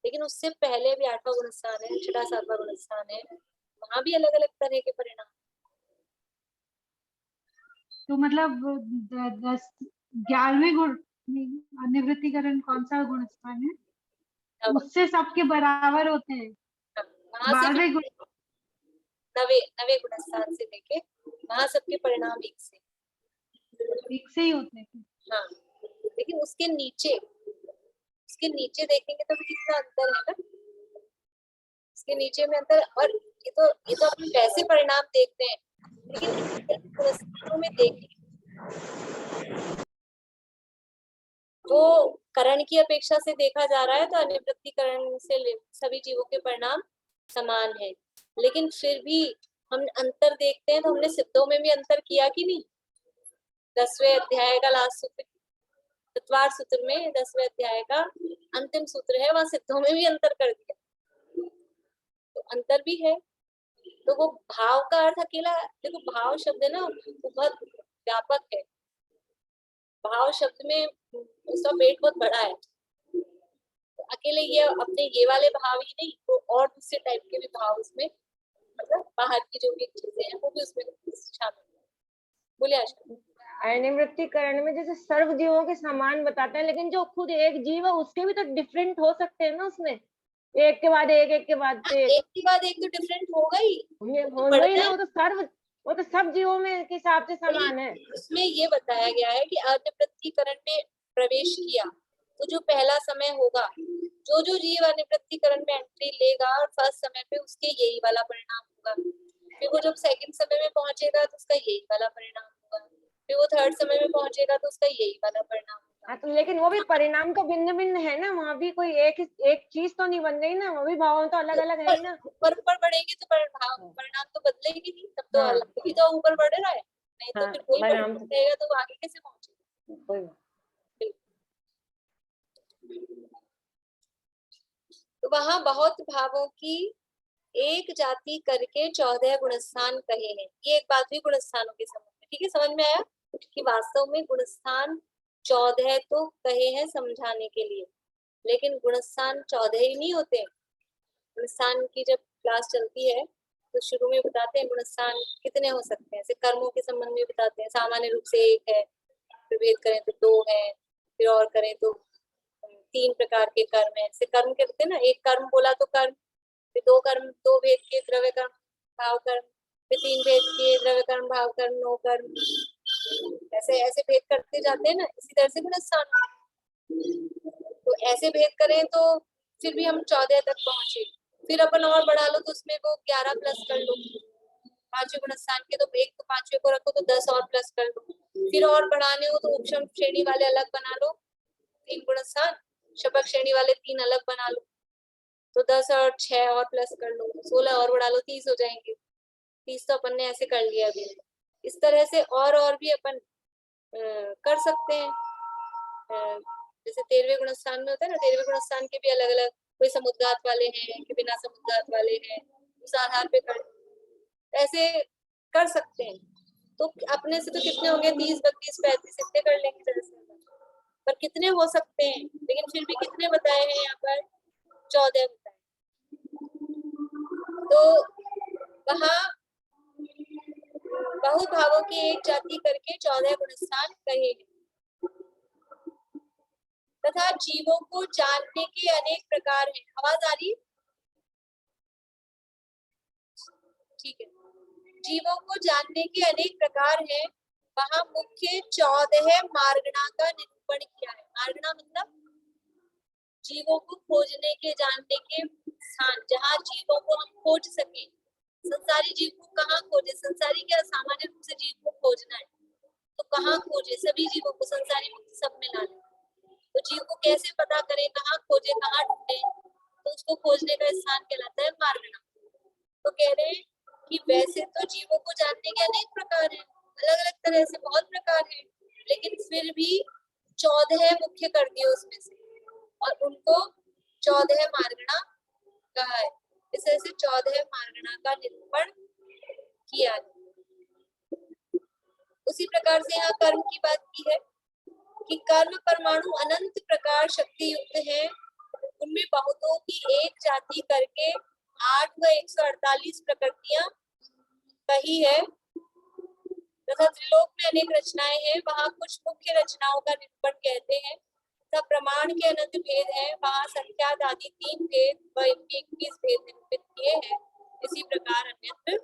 लेकिन उससे पहले भी 8वां गुण स्थान है, 6वां 7वां गुण स्थान है, वहां भी अलग अलग तरह के परिणाम। तो मतलब 11वें गुण अनिवृत्तिकरण कौन सा गुण स्थान है, उससे सबके बराबर होते हैं। वहां से 12वें गुण, नवे गुण स्थान से लेके वहां सबके परिणाम एक से ही होते हैं। हाँ, लेकिन उसके नीचे देखेंगे तो भी कितना अंतर है ना, उसके नीचे में अंतर। और ये तो अपन वैसे परिणाम देखते हैं, लेकिन पुरस्कारों में देखें वो करण की अपेक्षा से देखा जा रहा है तो अनिवृत्तिकरण से सभी जीवों के परिणाम समान है, लेकिन फिर भी हम अंतर देखते हैं तो हमने सिद्धों में भी अंतर किया कि नहीं। 10वें अध्याय का लास्ट सूत्र, चतुर्थ सूत्र में 10वें अध्याय का अंतिम सूत्र है, वहां सिद्धों में भी अंतर कर दिया, तो अंतर भी है। तो वो भाव का अर्थ अकेला, देखो भाव शब्द है ना वो बहुत व्यापक है, भाव शब्द में उसका पेट बहुत बड़ा है, तो अकेले ये अपने ये वाले भाव ही नहीं, वो और दूसरे टाइप के भी भाव उसमें, मतलब बाहर की जो भी चीजें हैं वो भी उसमें शामिल है। बोले आशा। अनिवृत्तिकरण में जैसे सर्व जीवों के समान बताते हैं, लेकिन जो खुद एक जीव है उसके भी तो डिफरेंट हो सकते हैं ना, उसमें एक के बाद एक, एक के बाद एक के बाद एक तो डिफरेंट होगा ही, होगा ही ना, वो तो सब जीवों में के हिसाब से समान है। उसमें ये बताया गया है कि अनिवृत्तिकरण में प्रवेश किया तो जो पहला समय होगा, जो जीव अनिवृत्तिकरण में एंट्री लेगा और फर्स्ट समय पे उसके यही वाला परिणाम होगा, फिर वो जब सेकंड समय में पहुंचेगा तो उसका यही वाला परिणाम होगा, फिर वो थर्ड समय में पहुंचेगा तो उसका यही वाला परिणाम होगा। हाँ, तो लेकिन वो भी परिणाम तो भिन्न भिन्न है ना, वहाँ भी कोई एक चीज तो नहीं बन गई ना, वो भी भाव तो अलग अलग है ना। ऊपर बढ़ेगी तो परिणाम तो बदलेगी नहीं, तब तो हाँ। अलग ही तो ऊपर बढ़ रहा है, नहीं तो हाँ, फिर कोई परिणाम बढ़ेगा तो वो आगे कैसे पहुंचेगा। तो वहां बहुत भावों की एक जाति करके 14 गुणस्थान कहे हैं। ये एक बात हुई गुणस्थानों के संबंध में, ठीक है, समझ में आया कि वास्तव में गुणस्थान 14 तो कहे हैं समझाने के लिए, लेकिन गुणस्थान 14 ही नहीं होते। गुणस्थान की जब क्लास चलती है तो शुरू में बताते हैं गुणस्थान कितने हो सकते हैं, जैसे कर्मों के संबंध में बताते हैं, सामान्य रूप से एक है, फिर भेद करें तो 2 है, फिर और करें तो 3 प्रकार के कर्म है। जैसे कर्म कहते हैं ना, एक कर्म बोला तो कर्म, फिर 2 कर्म, 2 भेद के द्रव्य कर्म भाव कर्म, फिर 3 भेद के द्रव्य कर्म भाव कर्म, 9 कर्म, ऐसे ऐसे भेद करते जाते हैं ना, इसी तरह से गुणस्थान। तो ऐसे भेद करें तो फिर भी हम 14 तक पहुंचे, फिर अपन और बढ़ा लो तो उसमें वो 11 प्लस कर लो, 5वें गुणस्थान के तो एक तो 5वें को रखो तो 10 और प्लस कर लो, फिर और बढ़ाने हो तो उपशम श्रेणी वाले अलग बना लो 3 गुणस्थान, शपथ श्रेणी वाले 3 अलग बना लो, तो 10 और 6 और प्लस कर लो, 16 और बढ़ा लो 30 हो जाएंगे। 30 तो अपन ने ऐसे कर लिया अभी। इस तरह से और भी अपन कर सकते हैं। जैसे 13वें गुणस्थान में होता है ना, 13वें गुणस्थान के भी अलग अलग, कोई समुद्घात वाले हैं कि बिना समुद्घात वाले हैं, उस आधार पे कर ऐसे कर सकते हैं। तो अपने से तो कितने होंगे, 30 32 35 इतने कर लेंगे जैसे, पर कितने हो सकते हैं, लेकिन फिर भी कितने बताए हैं यहाँ पर, 14 बताए। तो वहाँ बहुत भावों की एक जाति करके 14 गुणस्थान कहे हैं, तथा जीवों को जानने के अनेक प्रकार हैं। आवाज आ रही है? ठीक है। जीवों को जानने के अनेक प्रकार हैं, वहां मुख्य 14 मार्गणा का निरूपण किया है। मार्गणा मतलब जीवों को खोजने के, जानने के स्थान, जहाँ जीवों को हम खोज सके। संसारी जीव को कहाँ खोजे? संसारी क्या, सामान्य रूप से जीव को खोजना है, तो कहाँ खोजे? सभी जीवों को, संसारी मुक्त सब में लाना। तो जीव को कैसे पता करें, कहाँ खोजे, कहाँ ढूंढे? तो उसको खोजने का स्थान कहलाता है मार्गणा। तो कह रहे हैं कि वैसे तो जीवों को जानने के अनेक प्रकार हैं, अलग अलग तरह से बहुत प्रकार हैं, लेकिन फिर भी 14 मुख्य कर दिए उसमें से, और उनको 14 मार्गणा कहा है। इस तरह से 14 मार्गणा का निरूपण किया है। उसी प्रकार से यहाँ कर्म की बात की है कि कर्म परमाणु अनंत प्रकार शक्ति युक्त है, उनमें बहुतों की एक जाति करके 8 व 148 प्रकृतियां कही है तथा त्रिलोक में अनेक रचनाएं हैं, वहाँ कुछ मुख्य रचनाओं का निरूपण कहते हैं तथा प्रमाण के अनंत भेद है, वहाँ संख्यात आदि 3 भेद व 21 भेद निरूपित किए हैं। इसी प्रकार अन्यत्र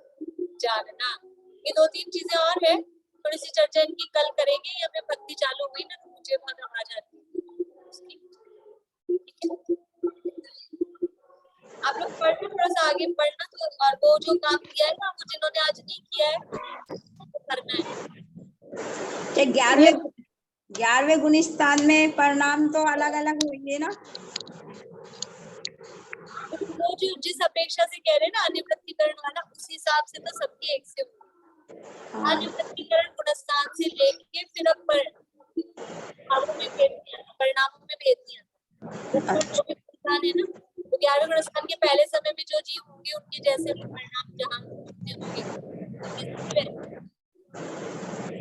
जानना। ये 2-3 चीजें और है, थोड़ी सी चर्चा इनकी कल करेंगे। या मैं भक्ति चालू हुई ना, तो मुझे बहुत आवाज आती है उसकी। आप लोग पढ़ना, थोड़ा सा आगे पढ़ना, तो और वो जो काम किया है ना, वो जिन्होंने आज नहीं किया है वो करना है। 11वें गुणस्थान में परिणाम तो अलग अलग होंगे ना? वो जो जिस अपेक्षा से कह रहे हैं ना अनिवृत्तिकरण वाला, उस हिसाब से तो सबके एक से हाँ। अनिवृत्तिकरण गुणस्थान से लेके फिर अब परिणामों में भेद दिया। जो भी गुणस्थान है ना, तो 11वें गुणस्थान के पहले समय में जो जीव होंगे उनके जैसे भी परिणाम जहाँ होंगे।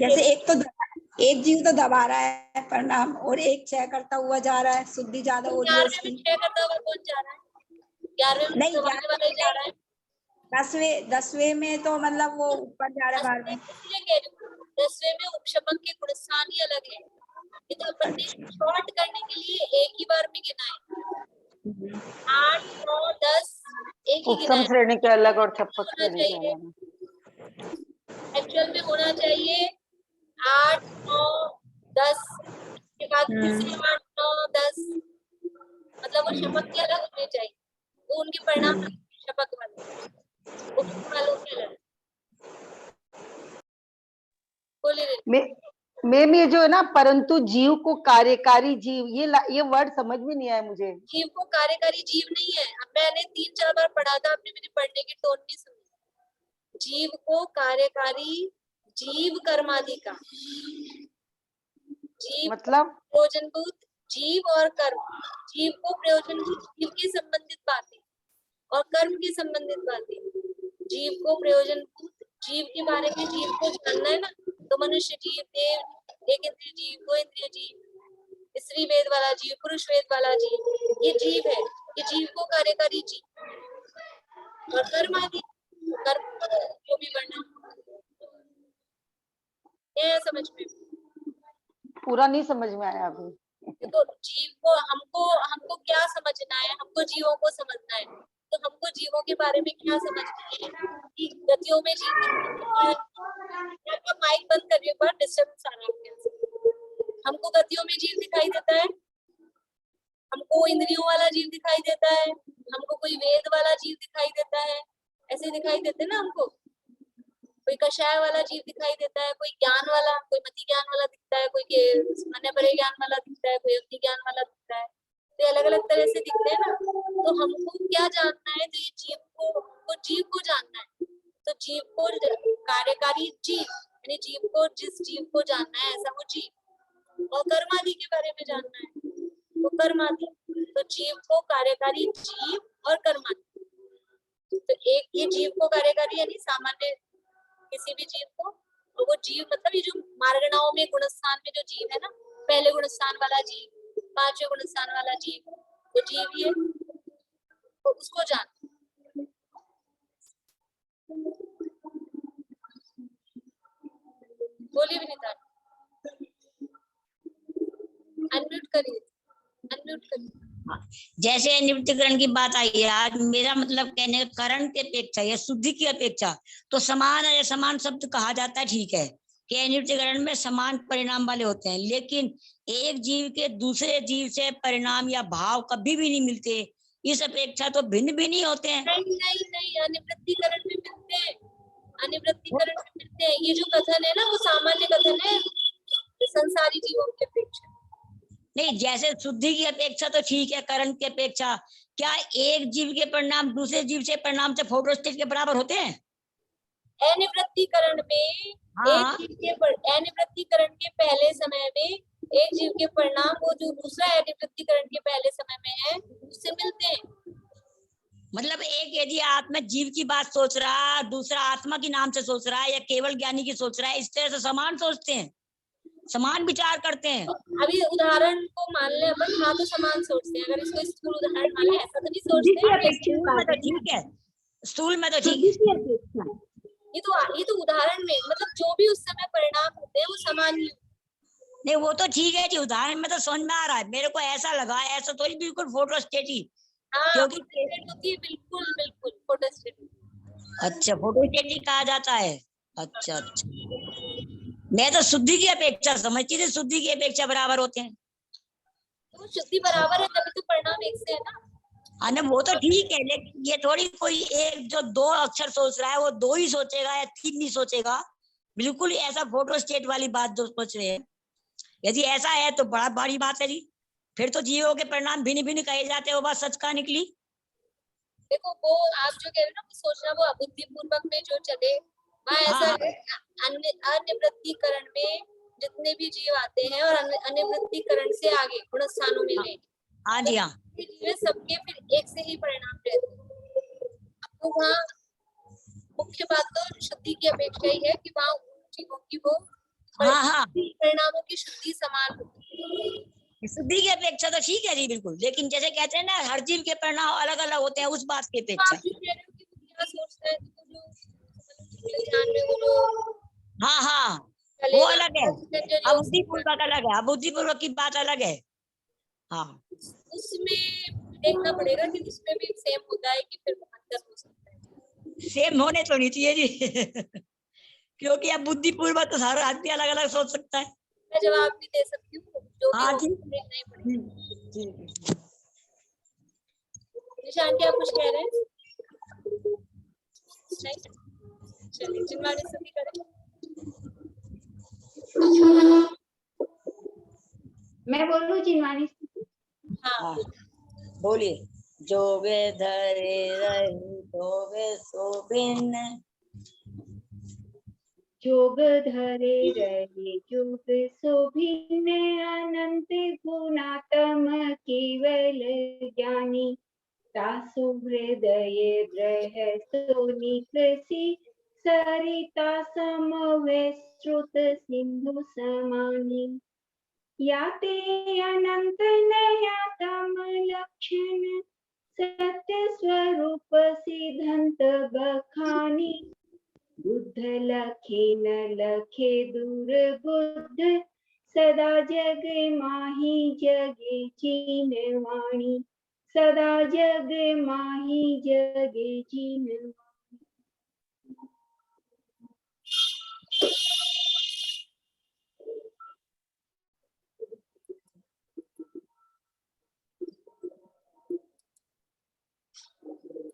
जैसे एक जीव तो दबा रहा है परिणाम, और एक क्षय करता हुआ जा रहा है, शुद्धि ज्यादा हो रही है 11वें में उसकी। क्षय करता हुआ कौन जा रहा है? 11वें में नहीं, दबाने वाला ही जा रहा है। 10वें में तो मतलब वो ऊपर जा रहा है बार बार। इसलिए कह रही हूँ 10वें में उपशमन के गुणस्थान ही अलग है। ये तो अपन ने शॉर्ट करने के लिए एक ही बार में गिना है। 8, 9, 10 एक ही गिना उपसम है। श्रेणी के अलग और छपक होना श्रेणी के चाहिए, अलग। एक्चुअल में होना चाहिए 8, 9, 10 के बाद फिर से 8, 9, 10, मतलब वो शपथ के अलग होने चाहिए। वो उनके परिणाम शपथ वाले, उपसम वालों के अलग। बोलिए। मैम ये जो है ना, परंतु जीव को कार्यकारी जीव, ये वर्ड समझ में नहीं आया मुझे। जीव को कार्यकारी जीव नहीं है। अब मैंने 3-4 बार पढ़ा था, आपने मेरी पढ़ने की टोन नहीं सुनी। जीव को कार्यकारी जीव कर्माधिकार, जीव मतलब प्रयोजनभूत जीव और कर्म, जीव को प्रयोजनभूत जीव के संबंधित बातें और कर्म के संबंधित बातें। जीव को प्रयोजनभूत जीव के बारे में जीव को जानना है ना, तो मनुष्य जीव, देव एक इंद्रिय जीव, दो इंद्रिय जीव, स्त्री वेद वाला जीव, पुरुष वेद वाला जीव, ये जीव है। ये जीव को कार्यकारी जीव और कर्म आदि, कर्म जो भी बनना है। समझ में पूरा नहीं समझ में आया अभी। तो जीव को हमको क्या समझना है? हमको जीवों को समझना है। तो हमको जीवों के बारे में क्या समझना है कि गतियों में जीव क्या माइक बंद करिए, पर डिस्टर्बेंस आ रहा है। हमको गतियों में जीव दिखाई देता है, हमको इंद्रियों वाला जीव दिखाई देता है, हमको कोई वेद वाला जीव दिखाई देता है, ऐसे दिखाई देते ना हमको। कोई कषाय वाला जीव दिखाई देता है, कोई ज्ञान वाला, कोई मति ज्ञान वाला दिखता है, कोई अन्य परे ज्ञान वाला दिखता है, कोई अग्नि ज्ञान वाला दिखता है। तो अलग अलग तरह से दिखते हैं ना। तो हमको क्या जानना है? तो ये जीव को जानना है। तो जीव को कार्यकारी जीव, यानी जीव को, जिस जीव को जानना है ऐसा वो जीव, और कर्म आदि के बारे में जानना है तो कर्म आदि। तो जीव को कार्यकारी जीव और कर्म आदि। तो एक ये जीव को कार्यकारी यानी सामान्य किसी भी जीव को, और वो जीव मतलब ये जो मार्गणाओं में गुणस्थान में जो जीव है ना, पहले गुणस्थान वाला जीव, 5वें गुणस्थान वाला जीव, वो जीव ही है, तो उसको जान। बोलिए विनीता, अनम्यूट करिए, अनम्यूट करिए। जैसे निवृत्तिकरण की बात आई है, आज मेरा मतलब कहने का करण की अपेक्षा या शुद्धि की अपेक्षा तो समान है, समान शब्द कहा जाता है, ठीक है कि निवृत्तिकरण में समान परिणाम वाले होते हैं, लेकिन एक जीव के दूसरे जीव से परिणाम या भाव कभी भी नहीं मिलते, इस अपेक्षा तो भिन्न भिन्न ही होते हैं। नहीं नहीं नहीं, अनिवृत्तिकरण में मिलते हैं, अनिवृत्तिकरण में मिलते हैं। ये जो कथन है ना वो सामान्य कथन है संसारी जीवों की अपेक्षा। नहीं, जैसे शुद्धि की अपेक्षा तो ठीक है, करण की अपेक्षा, क्या एक जीव के परिणाम दूसरे जीव से परिणाम से फोटोस्टेट के बराबर होते हैं? अनिवृत्तिकरण में हाँ, अनिवृत्तिकरण के पहले समय में एक जीव के परिणाम वो जो दूसरा अनिवृत्तिकरण के पहले समय में है उससे मिलते हैं। मतलब एक यदि आत्मा जीव की बात सोच रहा है, दूसरा आत्मा के नाम से सोच रहा है या केवल ज्ञानी की सोच रहा है, इस तरह से समान सोचते हैं, समान विचार करते हैं। अभी उदाहरण को मान ले अपन, हाँ तो समान सोचते हैं। अगर इसको स्थूल उदाहरण मान ले, ऐसा तो नहीं शुद्धि सोचते की हैं। अपेक्षा स्थूल में कर तो रहे हैं ठीक है, स्थूल में तो शुद्धि ठीक है। की अपेक्षा। ये तो उदाहरण में मतलब जो भी उस समय परिणाम होते हैं वो समान ही होते नहीं वो तो ठीक है जी, उदाहरण में तो समझ में आ रहा है, मेरे को ऐसा लगा, ऐसा तो बिल्कुल फोटोस्टेट ही, हैं। हाँ, क्योंकि फोटोस्टेट होती है, बिल्कुल बिल्कुल फोटोस्टेट। अच्छा फोटोस्टेट ही कहा जाता है। अच्छा अच्छा, मैं तो शुद्धि की अपेक्षा समझती थी, शुद्धि की अपेक्षा बराबर होते हैं। तो शुद्धि बराबर है तभी तो परिणाम एक से है ना। हाँ ना, वो तो ठीक है, लेकिन ये थोड़ी कोई एक जो दो अक्षर सोच रहा है वो दो ही सोचेगा या तीन नहीं सोचेगा, बिल्कुल ऐसा फोटोस्टेट वाली बात जो सोच रहे हैं, यदि ऐसा है तो बड़ा बड़ी बात है जी, फिर तो जीवों के परिणाम भिन्न भिन्न कहे जाते हैं, वो बात सच का निकली। देखो वो आप जो कह रहे हो ना, वो सोचना वो अबुद्धिपूर्वक में जो चले वहाँ हाँ ऐसा हाँ है। अनिवृत्तिकरण में जितने भी जीव आते हैं और अनिवृत्तिकरण से आगे गुण स्थानों में ले हाँ जी, हाँ जीव सबके फिर एक से ही परिणाम रहते हैं। तो वहाँ मुख्य बात तो शुद्धि की अपेक्षा ही है कि वहाँ जीवों की वो हाँ हाँ, परिणामों की शुद्धि समान होती है। शुद्धि की अपेक्षा तो ठीक है जी बिल्कुल, लेकिन जैसे कहते हैं ना हर जीव के परिणाम अलग अलग होते हैं, उस बात की तो अपेक्षा। आप जो कह रहे हो कि वो क्या सोचता है, तो वो जो ध्यान में वो जो हाँ हाँ, वो चलेगा अलग है, पैसेंजर योग अबुद्धिपूर्वक अलग है, अबुद्धिपूर्वक की बात अलग है। हाँ, उसमें देखना पड़ेगा कि उसमें भी सेम होता है कि फिर अंतर हो सकता है। सेम होने तो नहीं चाहिए जी क्योंकि अब बुद्धिपूर्वक तो सारा आदमी अलग अलग सोच सकता है। मैं जवाब भी दे सकती हूँ, जो भी हाँ हो ठीक, देखना ही पड़ेगा। ठीक। निशान क्या कुछ कह रहे हैं? नहीं, चलिए चिन्वाड़ी स्तुति करें। मैं बोलूं चिन्वानी? हाँ, बोलिए। जोगे धरे रही जोगे शोभिन, जोग धरे रहे जोग शोभिन, अनंत गुणात्म केवल ज्ञानी, तासु हृदय ग्रह सोनिकसी, सरिता समवेश्रुत सिंधु समानी, याते अनंत नयातम लक्षण, सत्य स्वरूप सिद्धंत बखानी, बुद्ध लखे न लखे दूर बुद्ध, सदा जग माही जगे चीन वाणी, सदा जग माही जगे चीन